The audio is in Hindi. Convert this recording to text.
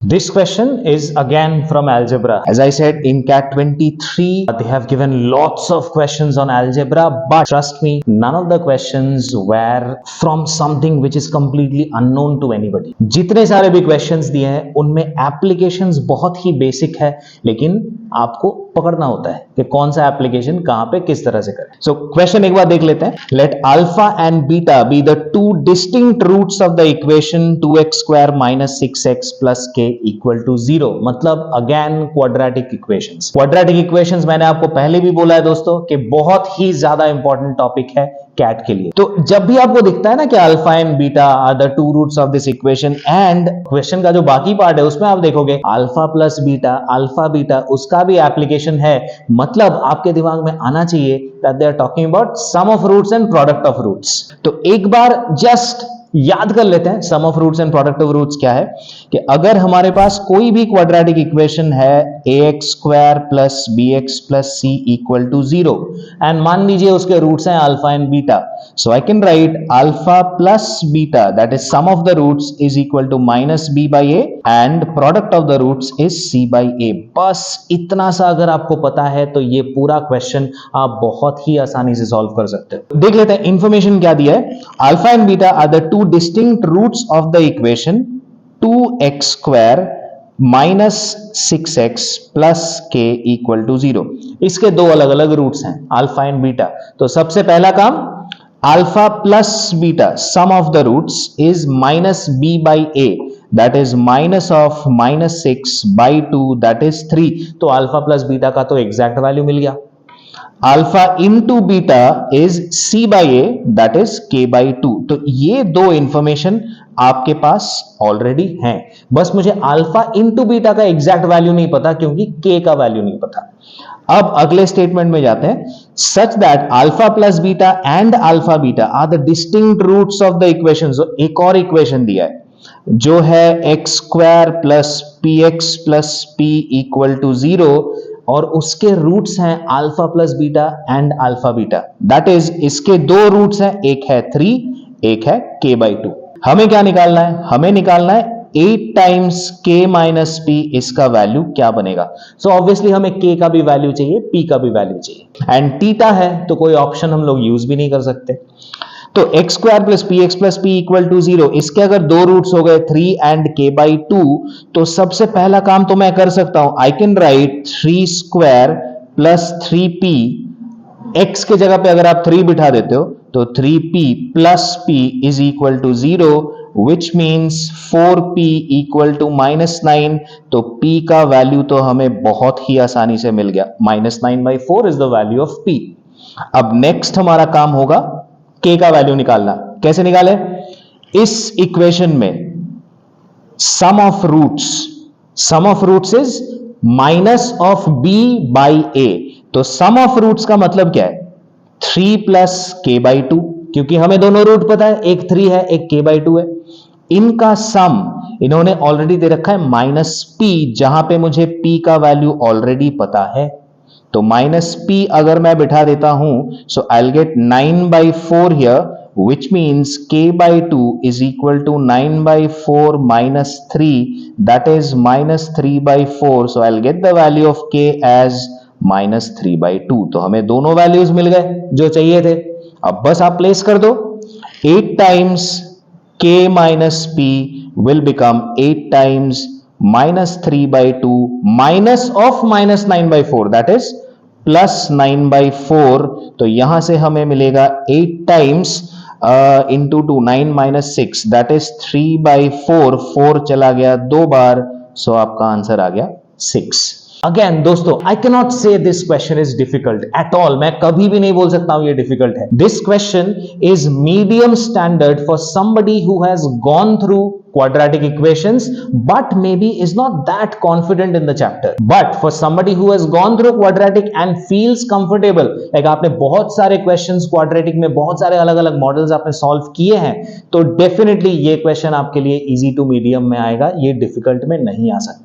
This question is again from algebra. As I said, in CAT 23, they have given lots of questions on algebra, but trust me, none of the questions were from something which is completely unknown to anybody. जितने सारे भी questions दिए हैं, उनमें applications बहुत ही basic है, लेकिन आपको पकड़ना होता है कि कौन सा application कहां पे किस तरह से करें. So question एक बार देख लेते हैं. Let alpha and beta be the two distinct roots of the equation 2x square minus 6x plus k equal to 0. मतलब again quadratic equations. Quadratic equations मैंने आपको पहले भी बोला है दोस्तों कि बहुत ही ज्यादा इंपॉर्टेंट टॉपिक है कैट के लिए. तो जब भी आपको दिखता है ना कि alpha and beta are the two roots of this equation, and question का जो बाकी पार्ट है उसमें आप देखोगे alpha plus beta, alpha beta, उसका भी एप्लीकेशन है. मतलब आपके दिमाग में आना चाहिए that they are talking about sum of roots and product of roots. तो एक बार जस्ट याद कर लेते हैं sum of roots and product of roots क्या है. कि अगर हमारे पास कोई भी क्वाड्रेटिक इक्वेशन है ax square plus bx plus c equal to 0, and मान लीजिए उसके रूट्स हैं alpha and beta, so I can write alpha plus beta that is some of the roots is equal to minus b by a and product of the roots is c by a. बस इतना सा अगर आपको पता है तो ये पूरा क्वेश्चन आप बहुत ही आसानी से सॉल्व कर सकते हो. देख लेते हैं इंफॉर्मेशन क्या दिया है. Alpha and beta are the two distinct roots of the equation 2x square minus 6x plus k equal to 0. इसके दो अलग अलग रूट्स हैं अल्फा एंड बीटा. तो सबसे पहला काम, alpha plus beta sum of the roots is minus b by a, that is minus of minus 6 by 2, that is 3. तो अल्फा प्लस बीटा का तो एग्जैक्ट वैल्यू मिल गया. Alpha into beta is c by a, that is k by 2. तो ये दो इंफॉर्मेशन आपके पास ऑलरेडी हैं. बस मुझे अल्फा इंटू बीटा का एग्जैक्ट वैल्यू नहीं पता क्योंकि k का वैल्यू नहीं पता. अब अगले स्टेटमेंट में जाते हैं. Such that alpha plus beta and alpha beta are the distinct roots of the equation. एक और इक्वेशन दिया है जो है x square plus p x plus p equal to 0, और उसके रूट्स हैं alpha plus beta and alpha beta. That is इसके दो रूट्स हैं, एक है 3, एक है k बाई 2. हमें क्या निकालना है? हमें निकालना है 8 टाइम्स k माइनस p. इसका वैल्यू क्या बनेगा? सो ऑब्वियसली हमें k का भी वैल्यू चाहिए, p का भी वैल्यू चाहिए, एंड थीटा है तो कोई ऑप्शन हम लोग यूज भी नहीं कर सकते. तो x square plus p x plus p equal to 0, इसके अगर दो रूट्स हो गए 3 एंड k बाई 2, तो सबसे पहला काम तो मैं कर सकता हूं, आई can right 3 square plus 3p. x के जगह पे अगर आप 3 बिठा देते हो तो 3p plus p is equal to 0, which means 4p equal to minus 9. तो p का वैल्यू तो हमें बहुत ही आसानी से मिल गया. Minus 9 by 4 is the value of p. अब नेक्स्ट हमारा काम होगा k का वैल्यू निकालना. कैसे निकाले? इस इक्वेशन में sum of roots is minus of b by a. तो सम ऑफ रूट्स का मतलब क्या है? 3 प्लस k बाई 2, क्योंकि हमें दोनों रूट पता है, एक 3 है एक k बाई 2 है. इनका सम इन्होंने ऑलरेडी दे रखा है माइनस p, जहां पे मुझे p का वैल्यू ऑलरेडी पता है. तो माइनस p अगर मैं बिठा देता हूं, so I will get 9 by 4 here, which means k by 2 is equal to 9 by 4 minus 3, that is minus 3 by 4. So I'll get the value of k as minus 3 by 2. तो हमें दोनों वैल्यूज मिल गए जो चाहिए थे. अब बस आप प्लेस कर दो. 8 times k minus p will become 8 times minus 3 by 2 minus of minus 9 by 4, that is plus 9 by 4. तो यहां से हमें मिलेगा 8 times into 2, 9 minus 6, that is 3 by 4. 4 चला गया दो बार, सो आपका आंसर आ गया 6. अगेन दोस्तों, आई कैन नॉट से this question is difficult at all. मैं कभी भी नहीं बोल सकता हूं ये डिफिकल्ट है. This question is medium standard for somebody who has gone through quadratic equations but maybe is not that confident in the chapter. But for somebody who has gone through quadratic and feels comfortable, like आपने बहुत सारे questions quadratic में बहुत सारे अलग अलग मॉडल्स आपने सॉल्व किए हैं, तो डेफिनेटली ये क्वेश्चन आपके लिए इजी टू मीडियम में आएगा, ये डिफिकल्ट में नहीं आ सकता.